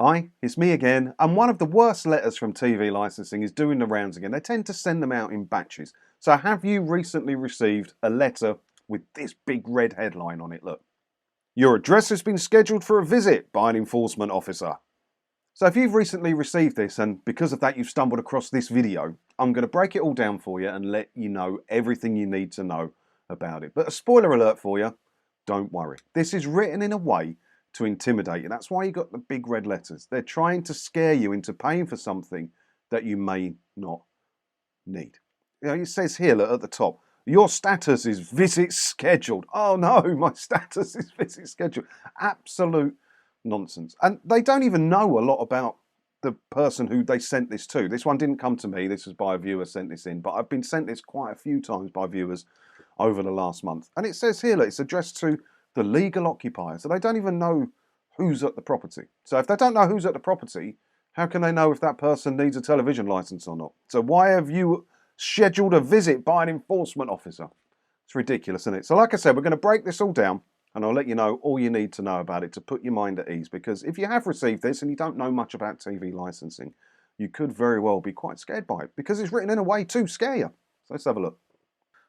Hi, it's me again, and one of the worst letters from TV licensing is doing the rounds again. They tend to send them out in batches. So have you recently received a letter with this big red headline on it? Look. Your address has been scheduled for a visit by an enforcement officer. So if you've recently received this and because of that you've stumbled across this video, I'm going to break it all down for you and let you know everything you need to know about it. But a spoiler alert for you, don't worry. This is written in a way to intimidate you. That's why you got the big red letters. They're trying to scare you into paying for something that you may not need. You know, it says here, look, at the top, your status is visit scheduled. Oh no, my status is visit scheduled. Absolute nonsense. And they don't even know a lot about the person who they sent this to. This one didn't come to me. This was by a viewer sent this in. But I've been sent this quite a few times by viewers over the last month. And it says here, look, it's addressed to the legal occupier. So they don't even know who's at the property. So if they don't know who's at the property, how can they know if that person needs a television license or not? So why have you scheduled a visit by an enforcement officer? It's ridiculous, isn't it? So like I said, we're going to break this all down and I'll let you know all you need to know about it to put your mind at ease. Because if you have received this and you don't know much about TV licensing, you could very well be quite scared by it because it's written in a way to scare you. So let's have a look.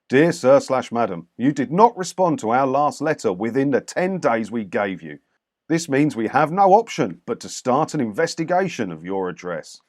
Dear Sir/Madam, you did not respond to our last letter within the 10 days we gave you. This means we have no option but to start an investigation of your address.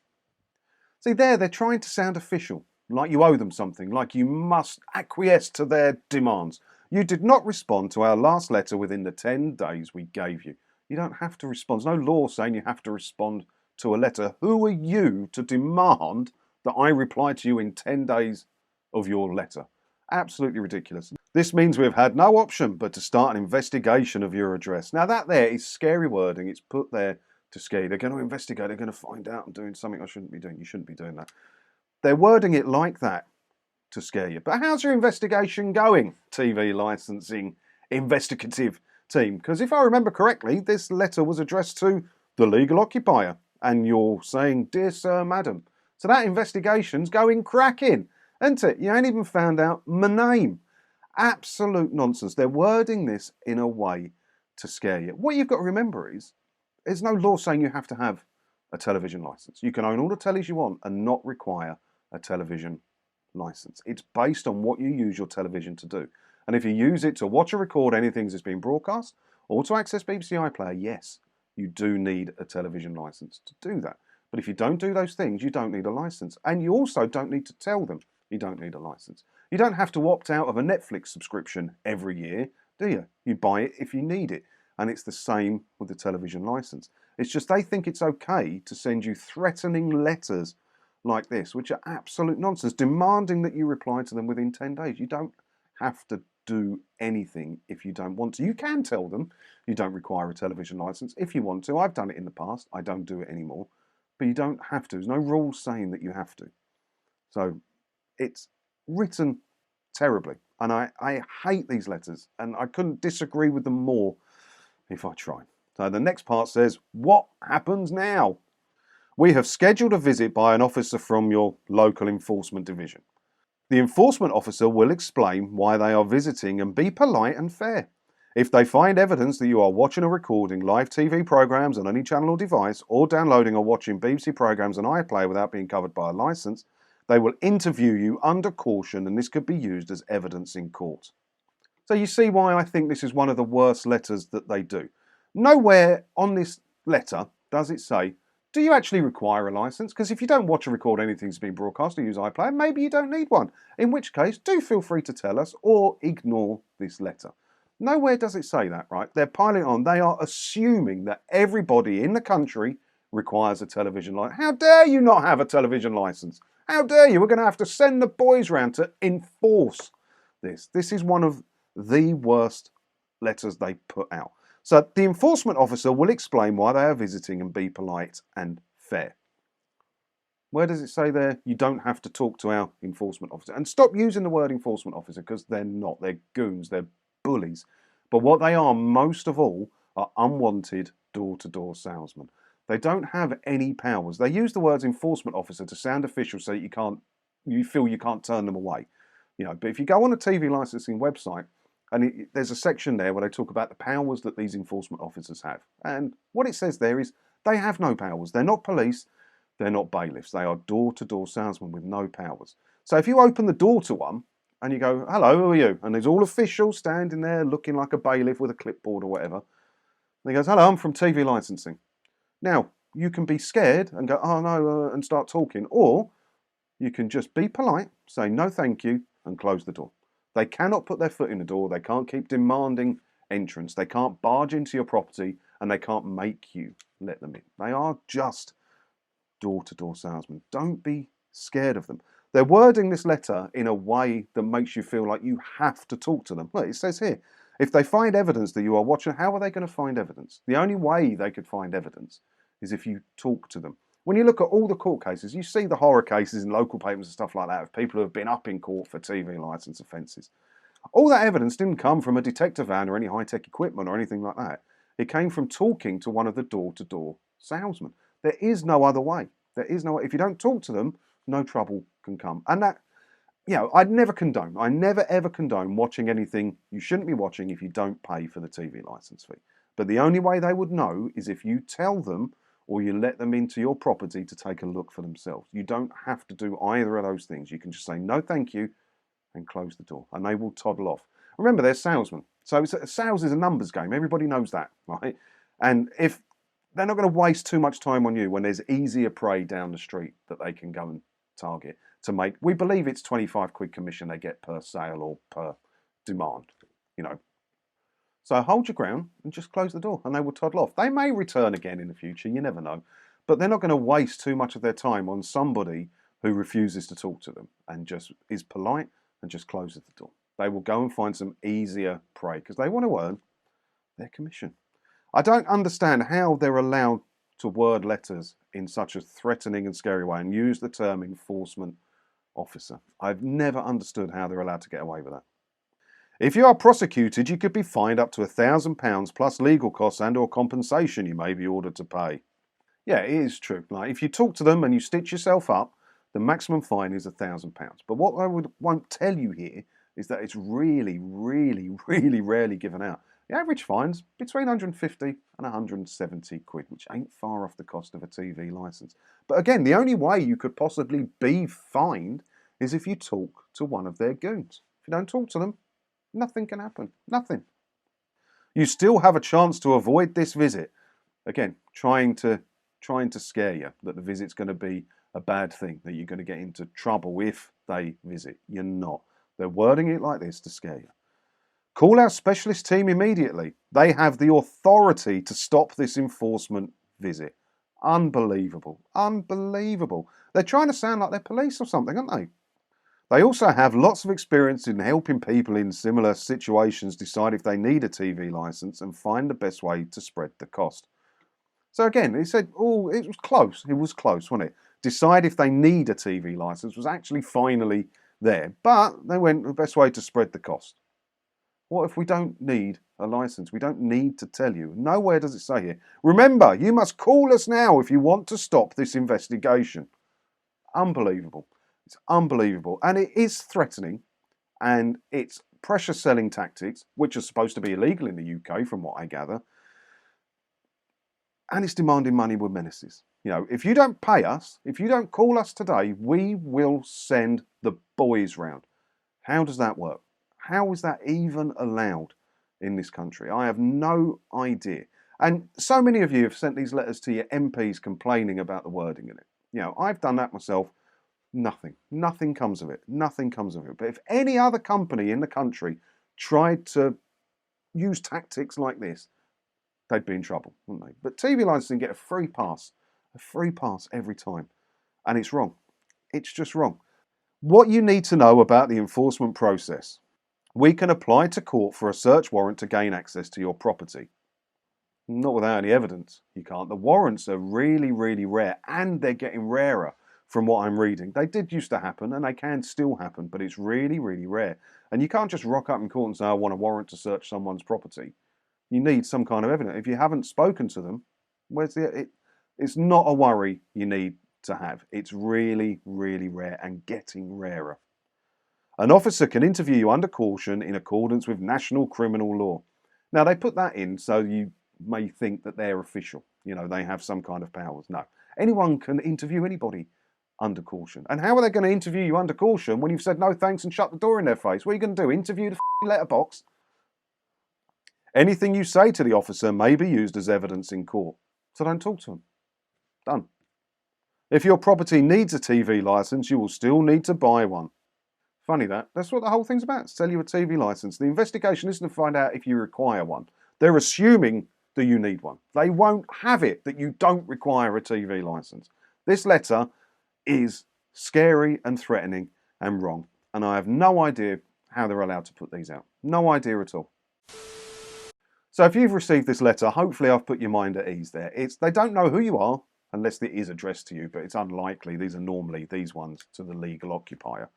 See there, they're trying to sound official, like you owe them something, like you must acquiesce to their demands. You did not respond to our last letter within the 10 days we gave you. You don't have to respond. There's no law saying you have to respond to a letter. Who are you to demand that I reply to you in 10 days of your letter? Absolutely ridiculous. This means we've had no option but to start an investigation of your address. Now that there is scary wording. It's put there to scare you. They're going to investigate. They're going to find out I'm doing something I shouldn't be doing. You shouldn't be doing that. They're wording it like that to scare you. But how's your investigation going, TV licensing investigative team? Because if I remember correctly, this letter was addressed to the legal occupier. And you're saying, Dear Sir, Madam. So that investigation's going cracking, isn't it? You ain't even found out my name. Absolute nonsense. They're wording this in a way to scare you. What you've got to remember is, there's no law saying you have to have a television license. You can own all the tellies you want and not require a television license. It's based on what you use your television to do. And if you use it to watch or record anything that's being broadcast or to access BBC iPlayer, yes, you do need a television license to do that. But if you don't do those things, you don't need a license. And you also don't need to tell them you don't need a license. You don't have to opt out of a Netflix subscription every year, do you? You buy it if you need it. And it's the same with the television license. It's just they think it's okay to send you threatening letters like this, which are absolute nonsense, demanding that you reply to them within 10 days. You don't have to do anything if you don't want to. You can tell them you don't require a television license if you want to. I've done it in the past. I don't do it anymore. But you don't have to. There's no rules saying that you have to. So it's written terribly. And I hate these letters. And I couldn't disagree with them more if I tried. So the next part says, what happens now? We have scheduled a visit by an officer from your local enforcement division. The enforcement officer will explain why they are visiting and be polite and fair. If they find evidence that you are watching or recording live TV programs on any channel or device, or downloading or watching BBC programs on iPlayer without being covered by a license, they will interview you under caution and this could be used as evidence in court. So you see why I think this is one of the worst letters that they do. Nowhere on this letter does it say, do you actually require a license? Because if you don't watch or record anything that's been broadcast or use iPlayer, maybe you don't need one. In which case, do feel free to tell us or ignore this letter. Nowhere does it say that, right? They're piling on. They are assuming that everybody in the country requires a television license. How dare you not have a television license? How dare you? We're going to have to send the boys round to enforce this. This is one of the worst letters they put out. So the enforcement officer will explain why they are visiting and be polite and fair. Where does it say there? You don't have to talk to our enforcement officer. And stop using the word enforcement officer because they're not. They're goons. They're bullies. But what they are most of all are unwanted door-to-door salesmen. They don't have any powers. They use the words enforcement officer to sound official so that you feel you can't turn them away. You know, but if you go on a TV licensing website, there's a section there where they talk about the powers that these enforcement officers have. And what it says there is They have no powers. They're not police. They're not bailiffs. They are door-to-door salesmen with no powers. So if you open the door to one and you go, hello, who are you? And there's all officials standing there looking like a bailiff with a clipboard or whatever. And he goes, hello, I'm from TV licensing. Now, you can be scared and go, oh no, and start talking. Or you can just be polite, say no thank you, and close the door. They cannot put their foot in the door. They can't keep demanding entrance. They can't barge into your property, and they can't make you let them in. They are just door-to-door salesmen. Don't be scared of them. They're wording this letter in a way that makes you feel like you have to talk to them. Look, it says here, if they find evidence that you are watching, how are they going to find evidence? The only way they could find evidence is if you talk to them. When you look at all the court cases, you see the horror cases in local papers and stuff like that of people who have been up in court for TV licence offences. All that evidence didn't come from a detector van or any high-tech equipment or anything like that. It came from talking to one of the door-to-door salesmen. There is no other way. There is no way. If you don't talk to them, no trouble can come. And that, I never ever condone watching anything you shouldn't be watching if you don't pay for the TV licence fee. But the only way they would know is if you tell them or you let them into your property to take a look for themselves. You don't have to do either of those things. You can just say, no, thank you, and close the door, and they will toddle off. Remember, they're salesmen. So sales is a numbers game. Everybody knows that, right? And if they're not going to waste too much time on you when there's easier prey down the street that they can go and target to make, we believe it's 25 quid commission they get per sale or per demand, So hold your ground and just close the door and they will toddle off. They may return again in the future, you never know. But they're not going to waste too much of their time on somebody who refuses to talk to them and just is polite and just closes the door. They will go and find some easier prey because they want to earn their commission. I don't understand how they're allowed to word letters in such a threatening and scary way and use the term enforcement officer. I've never understood how they're allowed to get away with that. If you are prosecuted, you could be fined up to £1,000 plus legal costs and or compensation you may be ordered to pay. Yeah, it is true. Like if you talk to them and you stitch yourself up, the maximum fine is £1,000. But what I won't tell you here is that it's really, really, really rarely given out. The average fine's between 150 and 170 quid, which ain't far off the cost of a TV licence. But again, the only way you could possibly be fined is if you talk to one of their goons. If you don't talk to them, nothing can happen. Nothing. You still have a chance to avoid this visit. Again, trying to scare you that the visit's going to be a bad thing, that you're going to get into trouble if they visit. You're not. They're wording it like this to scare you. Call our specialist team immediately. They have the authority to stop this enforcement visit. Unbelievable. Unbelievable. They're trying to sound like they're police or something, aren't they? They also have lots of experience in helping people in similar situations decide if they need a TV licence and find the best way to spread the cost. So again, he said, oh, it was close. It was close, wasn't it? Decide if they need a TV licence was actually finally there. But they went the best way to spread the cost. What if we don't need a licence? We don't need to tell you. Nowhere does it say here. Remember, you must call us now if you want to stop this investigation. Unbelievable. It's unbelievable. And it is threatening. And it's pressure selling tactics, which are supposed to be illegal in the UK, from what I gather. And it's demanding money with menaces. If you don't pay us, if you don't call us today, we will send the boys round. How does that work? How is that even allowed in this country? I have no idea. And so many of you have sent these letters to your MPs complaining about the wording in it. I've done that myself. Nothing comes of it. Nothing comes of it. But if any other company in the country tried to use tactics like this, they'd be in trouble, wouldn't they? But TV licensing get a free pass every time. And it's wrong. It's just wrong. What you need to know about the enforcement process. We can apply to court for a search warrant to gain access to your property. Not without any evidence. You can't. The warrants are really, really rare, and they're getting rarer from what I'm reading. They did used to happen, and they can still happen, but it's really, really rare. And you can't just rock up in court and say, I want a warrant to search someone's property. You need some kind of evidence. If you haven't spoken to them, it's not a worry you need to have. It's really, really rare and getting rarer. An officer can interview you under caution in accordance with national criminal law. Now, they put that in so you may think that they're official. you know, they have some kind of powers. No. Anyone can interview anybody under caution. And how are they going to interview you under caution when you've said no thanks and shut the door in their face? What are you going to do? Interview the letterbox? Anything you say to the officer may be used as evidence in court. So don't talk to them. Done. If your property needs a TV licence, you will still need to buy one. Funny that. That's what the whole thing's about. Sell you a TV licence. The investigation isn't to find out if you require one. They're assuming that you need one. They won't have it that you don't require a TV licence. This letter is scary and threatening and wrong. And I have no idea how they're allowed to put these out. No idea at all. So if you've received this letter, hopefully I've put your mind at ease there. They don't know who you are, unless it is addressed to you, but it's unlikely. These are normally, these ones, to the legal occupier.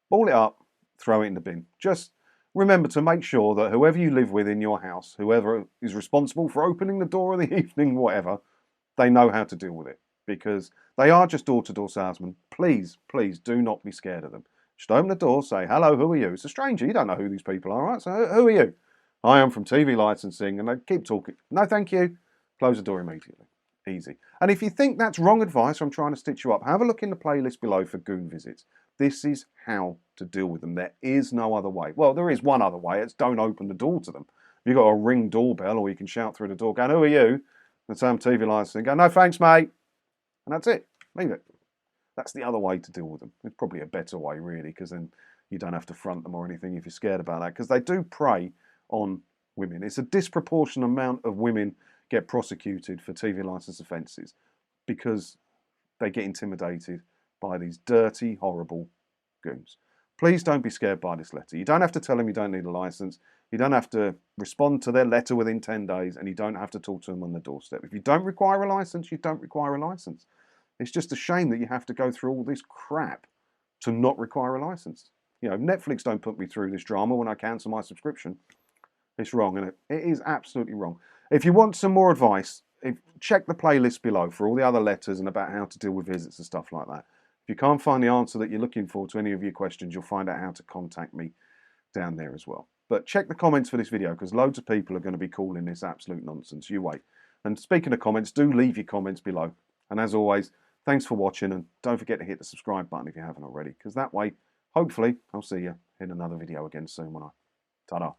Ball it up, throw it in the bin. Just remember to make sure that whoever you live with in your house, whoever is responsible for opening the door in the evening, whatever, they know how to deal with it. Because they are just door-to-door salesmen. Please, please do not be scared of them. Just open the door, say, hello, who are you? It's a stranger, you don't know who these people are, right? So who are you? I am from TV licensing, and they keep talking. No, thank you. Close the door immediately. Easy. And if you think that's wrong advice, I'm trying to stitch you up, have a look in the playlist below for goon visits. This is how to deal with them. There is no other way. Well, there is one other way. It's don't open the door to them. You've got a ring doorbell, or you can shout through the door, going, who are you? And say, I'm TV licensing. Go, no, thanks, mate. And that's it. Leave it. That's the other way to deal with them. It's probably a better way, really, because then you don't have to front them or anything if you're scared about that, because they do prey on women. It's a disproportionate amount of women get prosecuted for TV licence offences because they get intimidated by these dirty, horrible goons. Please don't be scared by this letter. You don't have to tell them you don't need a licence. You don't have to respond to their letter within 10 days, and you don't have to talk to them on the doorstep. If you don't require a licence, you don't require a licence. It's just a shame that you have to go through all this crap to not require a licence. You know, Netflix don't put me through this drama when I cancel my subscription. It's wrong, isn't it? It is absolutely wrong. If you want some more advice, check the playlist below for all the other letters and about how to deal with visits and stuff like that. If you can't find the answer that you're looking for to any of your questions, you'll find out how to contact me down there as well. But check the comments for this video, because loads of people are going to be calling this absolute nonsense. You wait. And speaking of comments, do leave your comments below. And as always, thanks for watching, and don't forget to hit the subscribe button if you haven't already, because that way, hopefully, I'll see you in another video again soon when I ta-da.